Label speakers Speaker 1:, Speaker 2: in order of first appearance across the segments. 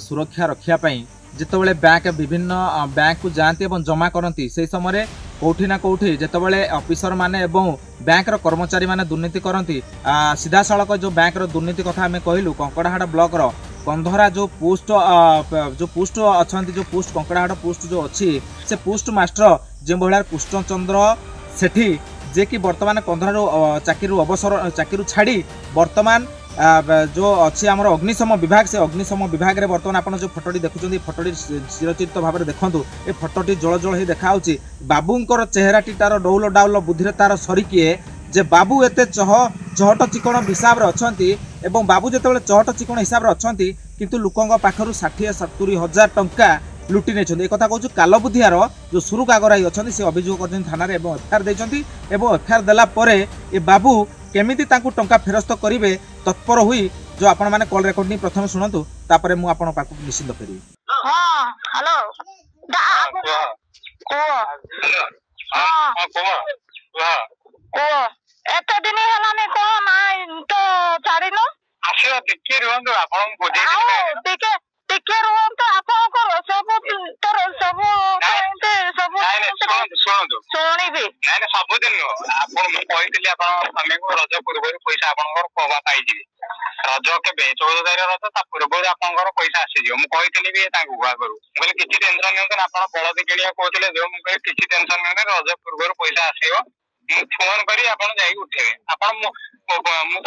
Speaker 1: सुरक्षा रखा जितेबाला बैंक विभिन्न बैंक को जाती और जमा करती से समय कौटी ना कौटी जितेबाला ऑफिसर माने बैंक कर्मचारी माने दुर्नीति करती सीधा सड़क जो बैंक दुर्नीति कथा आम कहलु कंकड़ाहाड़ ब्लॉक कंधरा जो पोस्ट अच्छा जो पोस्ट कंकड़ाहाड़ पोस्ट जो अच्छी से पोस्ट मास्टर जो भाया कृष्णचंद्र सेठी जे कि बर्तमान कंधरा चाकरी अवसर चाकरी छाड़ी बर्तमान जो अच्छी आम अग्निशम विभाग से अग्निशम विभाग में बर्तमान आप जो फटोटी देखुं फटोटी चिरचित भाव में देखूँ ये फटोटी जल जल ही देखा बाबूंर चेहराटी तार डौल डाउल बुद्धि तार सरी किए जे बाबू एते चहट चिकण हिसाब से अच्छा बाबू जो चहट चिकण हिसाब से अच्छा किंतु लोकों पाखर 60-70 हजार टंका लुटि नहीं कथा कहूँ कालबुद्धियार जो सुरु कागराई अच्छा से अभियोग कर थाना एफआईआर देती एफआईआर देलापर ये बाबू केमिति तांकु टंका फेरस्त करेंगे तत्पर हुई जो आपण माने कॉल रिकॉर्डिंग प्रथम शुणु तापर मु आपण पाक निश्चित फेरी।
Speaker 2: हां हेलो एते दिन हला ने को ना तो छाड़िनो
Speaker 3: आसीओ टिके रुहंदो आपण बुझे
Speaker 2: टिके रुहंतो आपण को सब तर सब
Speaker 3: शुणु
Speaker 2: शुणिबी
Speaker 3: नाइ सब दिन आपण मु कहितली आपण स्वामी को रज पूर्व पैसा आपनकर कोबा पाइजी रज के 14 तारिख रज ता पूर्व आपनकर पैसा आसी जियो मु कहितली भी तांगु गुआ करू बोले किछि टेंशन नै आपण बळद किनिया कहतले जो मु कहि किछि टेंशन नै रज पूर्व पैसा आसीओ मु फोन करी आपण जाई उठेबे आपण मु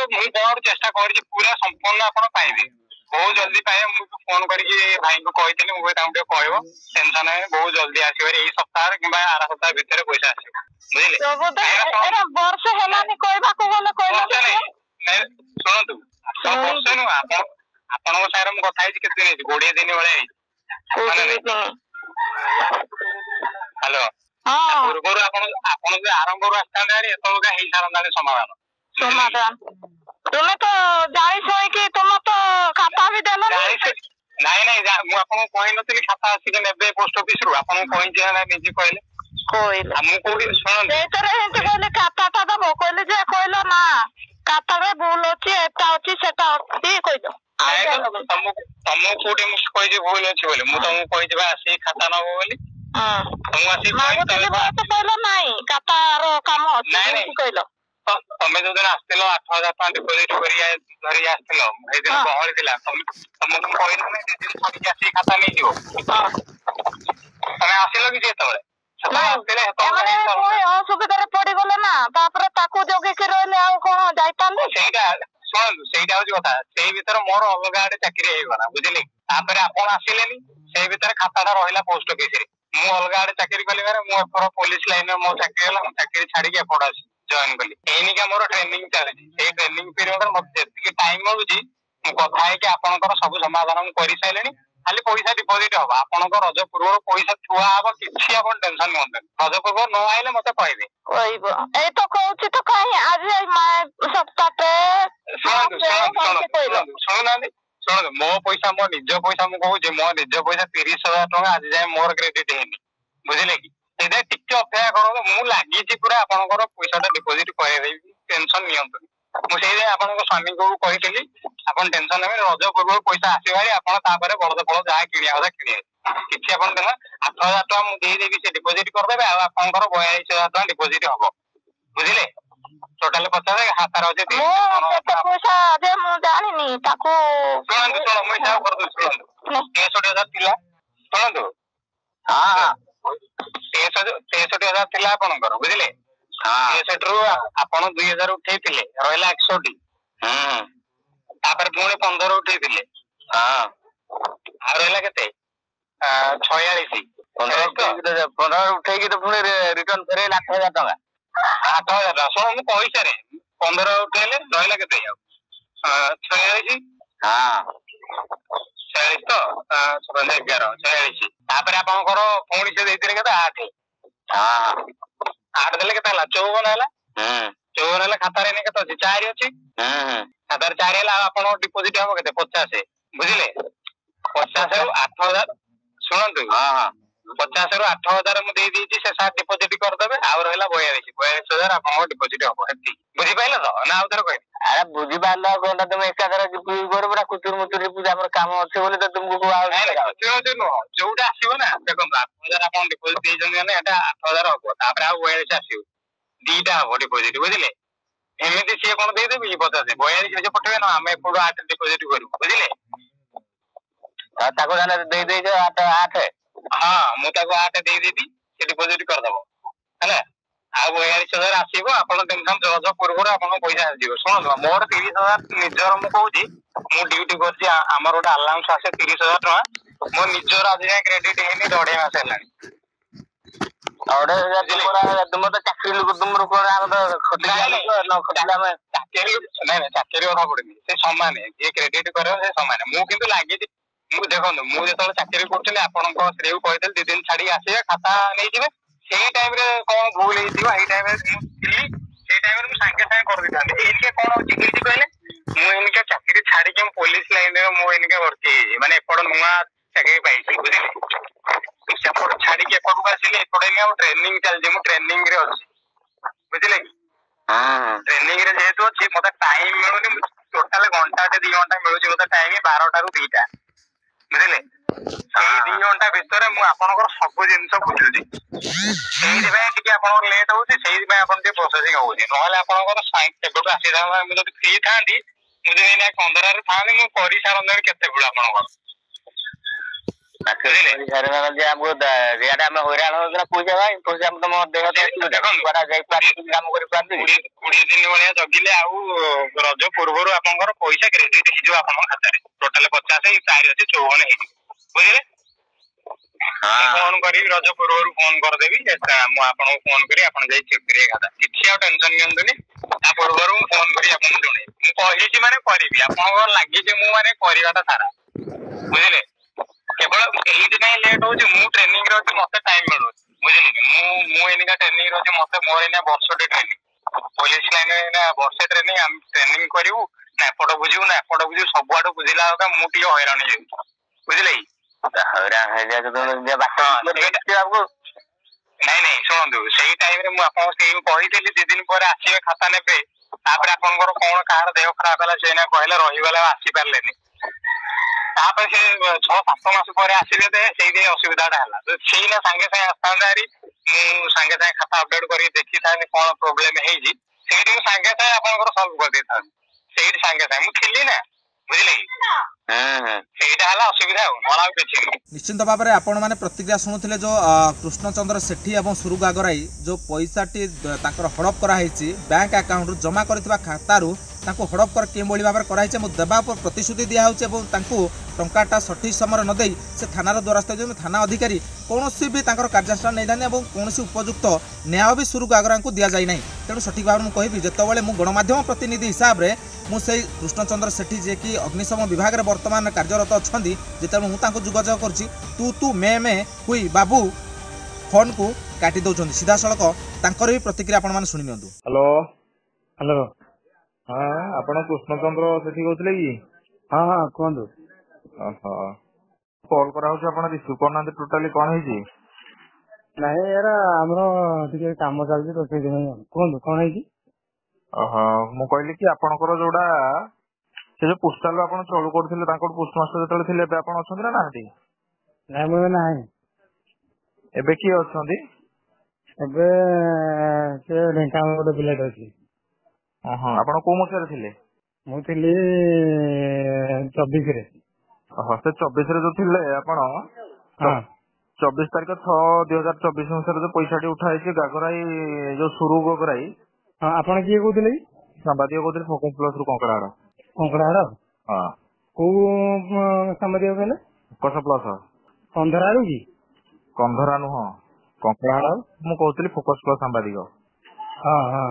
Speaker 3: तो मु बहुत चेष्टा करछि पूरा संपूर्ण आपण पाइबे बहुत जल्दी पाए मु फोन करके भाई को कहतली मु तांगु कहबो टेंशन है बहुत जल्दी आसीबे एई सप्ताह किबा आरा सप्ताह भीतर पैसा आसीबे बुझिले
Speaker 2: सब तो एरा वर्ष हेलानी कहबा को बोले कहले
Speaker 3: नै सुनतु वर्ष नु आपण को सारे मु कथा है केते दिन 20 दिन वाले हेलो हां पूर्व आपण जो आरंभ रो आस्तांडारी एतो का हेई सारंदाले समाधान
Speaker 2: तुम्हें तो जाई सोई कि तुम तो खाता भी देलो
Speaker 3: नहीं मु आपन कहि नथि खाता आसी के नेबे पोस्ट ऑफिस रु आपन कहि जे ना निजी कहले मु कोडी सुन
Speaker 2: ए तरे हेते कहले खाता ता दबो कहले जे कहलो ना खाता रे भूल अछि एटा अछि सेटा अछि कहिदो
Speaker 3: तमु कोडी मु कहि जे भूल अछि बोले मु तमु कहि जेबा आसी खाता न बोली
Speaker 2: हां
Speaker 3: तमु आसी
Speaker 2: कहि तो कहलो नाही खाता रो काम अछि कहलो
Speaker 3: तमे जो दिन आस्तिलो 8000 टका डिपॉजिट करिया धरि आस्तिलो ए दिन बहल दिला तमु कहि नै दिन छडी आसी खाता नै दियो तमे आसिलो कि जेतबे
Speaker 2: असुविधा पड़ी गले ना तापर ताकू जोगे के रहले आ कोन जाइताले
Speaker 3: सेटा हो कथा से भीतर मोर अलग आडे चाकरी हे गला बुझिले तापर आपण आसिलेनी से भीतर खाताडा रहिला पोस्ट ऑफिस रे मु अलग आडे चाकरी कले मारे मु पर पुलिस लाइन में मो चाकरी हला मु चाकरी छाडी के पड़ आसी जॉइन कली एनिका मोर ट्रेनिंग चले ए ट्रेनिंग पीरियड में मते जेतिके टाइम होउची मु कथा है कि आपनकर सब समाधान मु करि साइलेनी खाली पैसा डिपॉजिट हो आपनकर रज पूर्व पैसा थुआ हबो किछि आपन टेंशन नोंते रज पूर्व न आइले मते कहबे
Speaker 2: कहबो ए तो कहउची तो काहे आज सप्ताहटे
Speaker 3: सुन मो पैसा मो निज पैसा मु कहू जे मो निज पैसा 30,000 टका आज जाय मोर क्रेडिट हेनी बुझिले कि एदे टिके अपेक्षा करो मु लागि छी पूरा आपनकर पैसाटा डिपॉजिट करे देबी टेंशन नियंतु मु सेही आपनकर स्वामी को कहितली आपन टेंशन नै रज पूर्व पैसा आसी भाई आपन तापरे बळद फळ जा किनिया होदा किनिया किछि आपन देना 8000 टका मु देई देबी से डिपॉजिट कर देबे आ आपनकर 42000 टका डिपॉजिट हबो बुझिले टोटल 50 हातार होजे
Speaker 2: पैसा जे मु जानि नी ताको
Speaker 3: सुन मु हिसाब कर दउ सुन 63000 थिला सुनंदु हां 63000 थिला आपनकर बुझिले हां 63 रु आपन 2000 उठेइतिले रहला 100 तापर पुणे 15 उठेइतिले हां आ रहला केते 46 15 उठेइ के तो पुणे रिटर्न करे 8000 टका 8000 सो मु कहि सारे 15 उठेले रहला केते 46 हां 46 तो 11 46 तापर आपनकर पुणी से देइतिले केते 8 हां 8 देले केते हला 54 हला 54 हला खाता रे ने केते अछि 4 अछि खाता रे 4 हला आपन डिपॉजिट हबो केते 50 बुझिले 50 रु 8000 सुनंतु हां 50 रु 8000 मु देई दी छी से 7 डिपॉजिट कर देबे ଆଉ ରହିଲା 42,000 ଆପଣଙ୍କ ଡିପୋଜିଟ୍ ହବ ଏତିକି। ବୁଝିପାରିଲେ ତ ନା ଆଉ ଥରେ କହିବି?
Speaker 4: ଆରେ ବୁଝିପାରିଲ କଣ ତମେ ଏକାଥରେ ପୁରା କୁଚୁର ମୁଚୁରି ପୂଜା ଆମର କାମ ଅଛି ବୋଲି ତ ତୁମକୁ
Speaker 3: ନୁହଁ ଯୋଉଟା ଆସିବ ନା ଦେଖନ୍ତୁ 8,000 ଆପଣ ଡିପୋଜିଟ୍ ଦେଇଛନ୍ତି ମାନେ ଏଟା 8,000 ହବ ତାପରେ ଆଉ 42 ଆସିବ ଦିଟା ହବ ଡିପୋଜିଟ୍ ବୁଝିଲେ। ଏମିତି ସିଏ କଣ ଦେଇଦେବି 50 42 ପଠେଇବେ ନା ଆମେ ଏପଟୁ 8 ଡିପୋଜିଟ୍ କରିବୁ ବୁଝିଲେ।
Speaker 4: ତାକୁ ଦେଇଦେଇଛ 8।
Speaker 3: ହଁ ମୁଁ ତାକୁ 8 ଦେଇଦେବି ସେ ଡିପୋଜିଟ୍ କରିଦବ ହେଲା। ଆଉ 42,000 ଆସିବ ଆପଣ ଟେନସନ୍ ରଜ ପୂର୍ବରୁ ଆପଣଙ୍କ ପଇସା ଆସିଯିବ। ଶୁଣନ୍ତୁ ମୋର 30,000 ନିଜର ମୁଁ କହୁଛି ମୁଁ ଡ୍ୟୁଟି କରିଛି ଆମର ଗୋଟେ ଆଲାଉନ୍ସ ଆସେ 30,000 ଟଙ୍କା ମୋ ନିଜର ଆଜି ଯାଏଁ କ୍ରେଡିଟ୍ ହେଇନି 1.5 ମାସ ହେଲାଣି।
Speaker 4: ତୁମର ତ ଚାକିରି ଲୋକ ତୁମର କଣ
Speaker 3: ଚାକିରି କଥା ପଡିନି ସେ ସମାନ ଯିଏ କ୍ରେଡିଟ୍ କରିବ ସେ ସମାନ। ମୁଁ କିନ୍ତୁ ଲାଗିଛି ମୁଁ ଦେଖନ୍ତୁ ମୁଁ ଯେତେବେଳେ ଚାକିରି କରୁଥିଲି ଆପଣଙ୍କ ସ୍ତ୍ରୀକୁ କହିଥିଲି 2 ଦିନ ଛାଡିକି ଆସିବେ ଖାତା ନେଇଯିବେ। ସେଇ ଟାଇମ୍ ରେ କଣ ଭୁଲ ହେଇଥିବ ସେଇ ଟାଇମ୍ ରେ ମୁଁ ଥିଲି ସେଇ ଟାଇମ୍ ରେ ମୁଁ ସାଙ୍ଗେ ସାଙ୍ଗେ କରିଦେଇଥାନ୍ତି। ଏଇନିକା କଣ ହଉଛି ହେଇଛି କହିଲେ ମୁଁ ଏଇନିକା ଚାକିରି ଛାଡିକି ମୁଁ ପୋଲିସ ଲାଇନରେ ମୁଁ ଏଇନିକା ଭର୍ତ୍ତି ହେଇଛି ମାନେ ଏପଟ ନୂଆ ଚାକିରି ପାଇଛି ବୁଝିଲେ। ସେପଟ ଛାଡିକି ଏପଟକୁ ଆସିଲି ଏପଟେ ମୁଁ ଟ୍ରେନିଂ ଚାଲିଛି ମୁଁ ଟ୍ରେନିଂ ରେ ଅଛି ବୁଝିଲେ କି। ଟ୍ରେନିଂ ରେ ଯେହେତୁ ଅଛି ମତେ ଟାଇମ ମିଳୁନି ଟୋଟାଲ ଘଣ୍ଟାଟେ 2 ଘଣ୍ଟା ମିଳୁଛି ମତେ ଟାଇମ 12ଟାରୁ 2ଟା ବୁଝିଲେ। ସେଇ 2 ଘଣ୍ଟା ଭିତରେ ମୁଁ ଆପଣଙ୍କର ସବୁ ଜିନିଷ ବୁଝୁଛି ସେଇଥିପାଇଁ ଟିକେ ଆପଣଙ୍କର ଲେଟ୍ ହଉଛି ସେଇଥିପାଇଁ ଆପଣ ଟିକେ ପ୍ରୋସେସିଂ ହଉଛି ନହେଲେ ଆପଣଙ୍କର କେବେଠୁ ଆସିଥାନ୍ତା ମୁଁ ଯଦି ଫ୍ରି ଥାନ୍ତି ମୁଁ ଯଦି ଏଇନା 15ରେ ଥାନ୍ତି ମୁଁ କରିସାରନ୍ତାଣି କେତେବେଳୁ ଆପଣଙ୍କର
Speaker 4: ଆମେ ହଇରାଣ ହଉଥିଲା ପଇସା ତମ ଦେହ
Speaker 3: 20 ଦିନ ଭଳିଆ ଜଗିଲେ ଆଉ ରଜ ପୂର୍ବରୁ ଆପଣଙ୍କର ପଇସା କ୍ରେଡିଟ୍ ହେଇଯିବ ଆପଣଙ୍କ ଖାତାରେ ଟୋଟାଲ 50 4 ଅଛି 54 ହେଇଯିବ ବୁଝିଲେ। ଫୋନ କରିବି ରଜ ପୂର୍ବରୁ ଫୋନ କରିଦେବି ମୁଁ ଆପଣଙ୍କୁ ଫୋନ କରି ଆପଣ ଯାଇ ଚେକ୍ କରିବେ ଖାତା କିଛି ଆଉ ଟେନସନ ନିଅନ୍ତୁନି। ତା ପୂର୍ବରୁ ମୁଁ ଫୋନ କରି ଆପଣଙ୍କୁ ଜଣେଇବି ମୁଁ କହିଛି ମାନେ କରିବି ଆପଣଙ୍କର ଲାଗିଛି ମୁଁ ମାନେ କରିବାଟା ସାରା ବୁଝିଲେ। କେବଳ ଏଇଥିପାଇଁ ଲେଟ୍ ହଉଛି ମୁଁ ଟ୍ରେନିଂ ରେ ଅଛି ମତେ ଟାଇମ ମିଳୁଛି ବୁଝିଲେ କି। ମୁଁ ଏଇନିକା ଟ୍ରେନିଂ ରେ ଅଛି ମତେ ମୋର ଏଇନା ବର୍ଷଟେ ଟ୍ରେନିଂ ପୋଲିସ ଲାଇନରେ ଏଇନା ବର୍ଷେ ଟ୍ରେନିଂ ଆମେ ଟ୍ରେନିଂ କରିବୁ ନା ଏପଟ ବୁଝିବୁ ନା ଏପଟ ବୁଝିବୁ ସବୁଆଡୁ ବୁଝିଲା ବେଳକୁ ମୁଁ ଟିକେ ହଇରାଣ ହେଇଯାଉଛି ବୁଝିଲେ କି।
Speaker 4: ହଇରାଣ ହେଇଯାଉଛି
Speaker 3: ନାଇଁ ଶୁଣନ୍ତୁ ସେଇ ଟାଇମ ରେ ମୁଁ ଆପଣଙ୍କୁ ସେଇ କହିଥିଲି 2 ଦିନ ପରେ ଆସିବେ ଖାତା ନେବେ ତାପରେ ଆପଣଙ୍କର କଣ କାହାର ଦେହ ଖରାପ ହେଲା ସେଇନା କହିଲେ ରହିଗଲେ ଆଉ ଆସିପାରିଲେନି ତାପରେ ସେ 6-7 ମାସ ପରେ ଆସିଲେ ସେଇଥିପାଇଁ ଅସୁବିଧାଟା ହେଲା ସେଇନା ସାଙ୍ଗେ ସାଙ୍ଗେ ଆସିଥାନ୍ତେ ହାରି ମୁଁ ସାଙ୍ଗେ ସାଙ୍ଗେ ଖାତା ଅପଡେଟ କରିକି ଦେଖିଥାନ୍ତି କଣ ପ୍ରୋବ୍ଲେମ ହେଇଛି ସେଇଠି ମୁଁ ସାଙ୍ଗେ ସାଙ୍ଗେ ଆପଣଙ୍କର ସଲ୍ଭ କରିଦେଇଥାନ୍ତି ସେଇଠି ସାଙ୍ଗେ ସାଙ୍ଗେ ମୁଁ ଥିଲି ନା ବୁଝିଲେ କି। ସେଇଟା ହେଲା ଅସୁବିଧା ଆଉ ନହେଲେ ଆଉ କିଛି ନାହିଁ।
Speaker 1: ନିଶ୍ଚିନ୍ତ ଭାବରେ ଆପଣମାନେ ପ୍ରତିକ୍ରିୟା ଶୁଣୁଥିଲେ जो कृष्णचंद्र सेठी और सुरुग आगराई जो पैसाटी तांकर हड़प कराई बैंक आकाउंट जमा करथिबा खातारू तांको हड़प कर के भाव में कराई देवा प्रतिश्रुति दिखाई टंकाटा सठिक समय न दे से थानार द्वारस्थ थाना अधिकारी कौन भी कार्यानुष्ठान नहीं था कौन उपयुक्त न्याय भी सुरुग आगरा को दि जाए ना तेणु सठिक भाव में कहि जितेबाला मुझे गणमाध्यम प्रतिनिधि हिसाब से मुझे कृष्णचंद्र सेठी जी कि अग्निशम विभाग में बर्तमान कार्यरत अच्छा जिते मुझे जोगाजोग कर तू मे हुई बाबू फोन को काटी दौरान सीधा सड़क तांकर भी प्रतिक्रिया आपण मैंने शुणी नि।
Speaker 5: हेलो हेलो हाँ आप कृष्णचंद्र सेठी कहते कि
Speaker 4: हाँ हाँ कहतु
Speaker 5: कॉल करा रिसीव करना टोटाली कौन है
Speaker 4: नहीं यार आमर टे कम चलती तो कहतु कौन है
Speaker 5: मु कहली कि आपणकर जोड़ा से जो पोस्टाल आप चलू करते पोस्टमास्टर जो थे आप अच्छा ना
Speaker 4: नहीं मुझे ना
Speaker 5: एबे किए अच्छा
Speaker 4: ढेंकानाल गोटे पिलाटे अच्छी
Speaker 5: आप कौ मसीह थे
Speaker 4: मुझे 24 से
Speaker 5: 24 जो थे आप 24 तारीख 6/2024 मसीह जो पैसा उठाई गागराई जो सुरु गगराई
Speaker 4: हाँ आप किए कहते
Speaker 5: सांबादिक कहते फोकस प्लस रु कंकड़ाहाड़
Speaker 4: हाँ कौ सांबादिक कहले
Speaker 5: फोकस प्लस
Speaker 4: कंधराड़ू कि
Speaker 5: कंधरा नुह कंकड़ाहाड़ मु कहती फोकस प्लस सांबादिक
Speaker 4: हाँ हाँ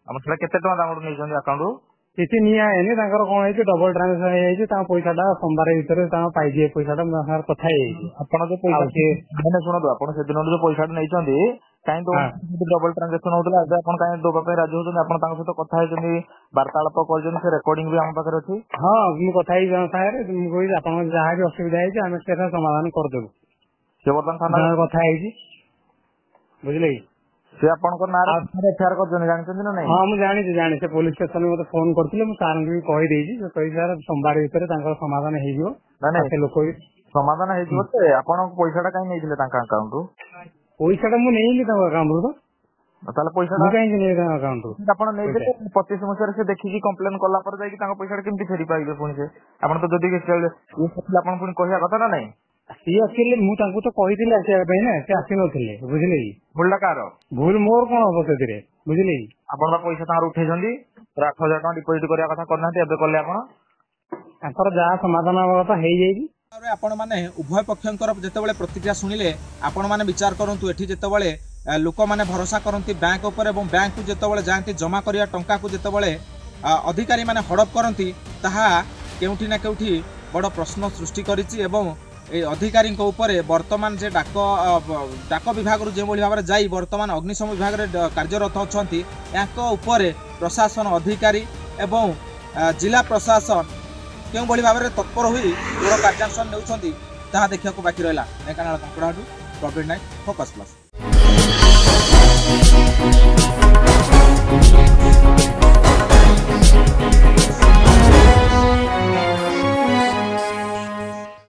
Speaker 5: आम केते टका नहीं अकाउंट
Speaker 4: किसी नहीं कौन है डबल ट्रांजेक्शन है पैसा सोमवार भर पाई पैसा कथा
Speaker 5: शुणु आप से दिन जो पैसा नहीं कहीं डबल ट्रांजेक्शन होता है कहीं दवाई राजी होती आप सहित कथा वार्तालाप कर रेकर्डिंग भी आम पाखे अच्छी
Speaker 4: हाँ मुझे कथा आप जहाँ भी असुविधा है समाधान करदेबू
Speaker 5: सी बर्तमान थाना
Speaker 4: कथा बुझे
Speaker 5: ସେ ଆପଣଙ୍କ ନାଁରେ ଏଫଆଇଆର କରିଛନ୍ତି ଜାଣିଛନ୍ତି ନା ନାଇଁ?
Speaker 4: ହଁ ମୁଁ ଜାଣିଛି ସେ ପୋଲିସ ଷ୍ଟେସନ ମତେ ଫୋନ କରିଥିଲେ ମୁଁ ସାରଙ୍କୁ ବି କହିଦେଇଛି ସେ କହି ସାର୍ ସୋମବାର ଭିତରେ ତାଙ୍କର ସମାଧାନ ହେଇଯିବ। ସେ ଲୋକ
Speaker 5: ସମାଧାନ ହେଇଯିବ ଯେ ଆପଣଙ୍କ ପଇସା ଟା କାଇଁ ନେଇଥିଲେ ତାଙ୍କ ଆକାଉଣ୍ଟରୁ?
Speaker 4: ପଇସା ଟା ମୁଁ ନେଇନି ତାଙ୍କ ଆକାଉଣ୍ଟରୁ ତ।
Speaker 5: ତାହେଲେ ପଇସା
Speaker 4: କାହିଁକି ନେଇ ତାଙ୍କ ଆକାଉଣ୍ଟରୁ
Speaker 5: ଆପଣ ନେଇଥିଲେ 25 ମସିହାରେ ସେ ଦେଖିକି କମ୍ପ୍ଲେନ କଲା ପରେ ଯାଇକି ତାଙ୍କ ପଇସା କେମିତି ଫେରି ପାଇବେ ପୁଣି ସେ? ଆପଣ ତ ଯଦି ଆପଣ ପୁଣି କହିବା କଥା ନା ନାଇଁ?
Speaker 4: ସିଏ ଆସିଲେ ମୁଁ ତାଙ୍କୁ ତ କହିଥିଲି ଆସିବା ପାଇଁ ନା ସେ ଆସିନଥିଲେ ବୁଝିଲେ କି।
Speaker 5: ଭୁଲଟା କାହାର?
Speaker 4: ଭୁଲ ମୋର କଣ ହବ ସେଥିରେ ବୁଝିଲେ କି।
Speaker 5: ଆପଣ ବା ପଇସା ତାଙ୍କର ଉଠେଇଛନ୍ତି 8,000 ଟଙ୍କା ଡିପୋଜିଟ କରିବା କଥା କରିନାହାନ୍ତି ଏବେ କଲେ ଆପଣ?
Speaker 4: ତାଙ୍କର ଯାହା ସମାଧାନ ହବା କଥା ହେଇଯାଇଛି।
Speaker 1: ଆପଣ ମାନେ ଉଭୟ ପକ୍ଷଙ୍କର ଯେତେବେଳେ ପ୍ରତିକ୍ରିୟା ଶୁଣିଲେ ଆପଣ ମାନେ ବିଚାର କରନ୍ତୁ ଏଠି ଯେତେବେଳେ ଲୋକମାନେ ଭରସା କରନ୍ତି ବ୍ୟାଙ୍କ ଉପରେ ଏବଂ ବ୍ୟାଙ୍କକୁ ଯେତେବେଳେ ଯାଆନ୍ତି ଜମା କରିବା ଟଙ୍କାକୁ ଯେତେବେଳେ ଅଧିକାରୀ ମାନେ ହଡପ କରନ୍ତି ତାହା କେଉଁଠି ନା କେଉଁଠି ବଡ଼ ପ୍ରଶ୍ନ ସୃଷ୍ଟି କରିଛି ଏବଂ এই ଅଧିକାରୀଙ୍କ ଉପରେ ବର୍ତ୍ତମାନ ଯେ ଡାକ ବିଭାଗରୁ ଯେଉଁଭଳି ଭାବରେ ଯାଇ ବର୍ତ୍ତମାନ ଅଗ୍ନିଶମ ବିଭାଗରେ କାର୍ଯ୍ୟରତ ଅଛନ୍ତି ୟାଙ୍କ ଉପରେ ପ୍ରଶାସନ ଅଧିକାରୀ ଏବଂ ଜିଲ୍ଲା ପ୍ରଶାସନ କେଉଁଭଳି ଭାବରେ ତତ୍ପର ହୋଇ ଦୃଢ଼ କାର୍ଯ୍ୟାନୁଷ୍ଠାନ ନେଉଛନ୍ତି ତାହା ଦେଖିବାକୁ ବାକି ରହିଲା। ଢେଙ୍କାନାଳ କଙ୍କଡ଼ାହାଟୁ ପ୍ରବୀଣ ନାୟକ, ଫୋକସ୍ ପ୍ଲସ୍।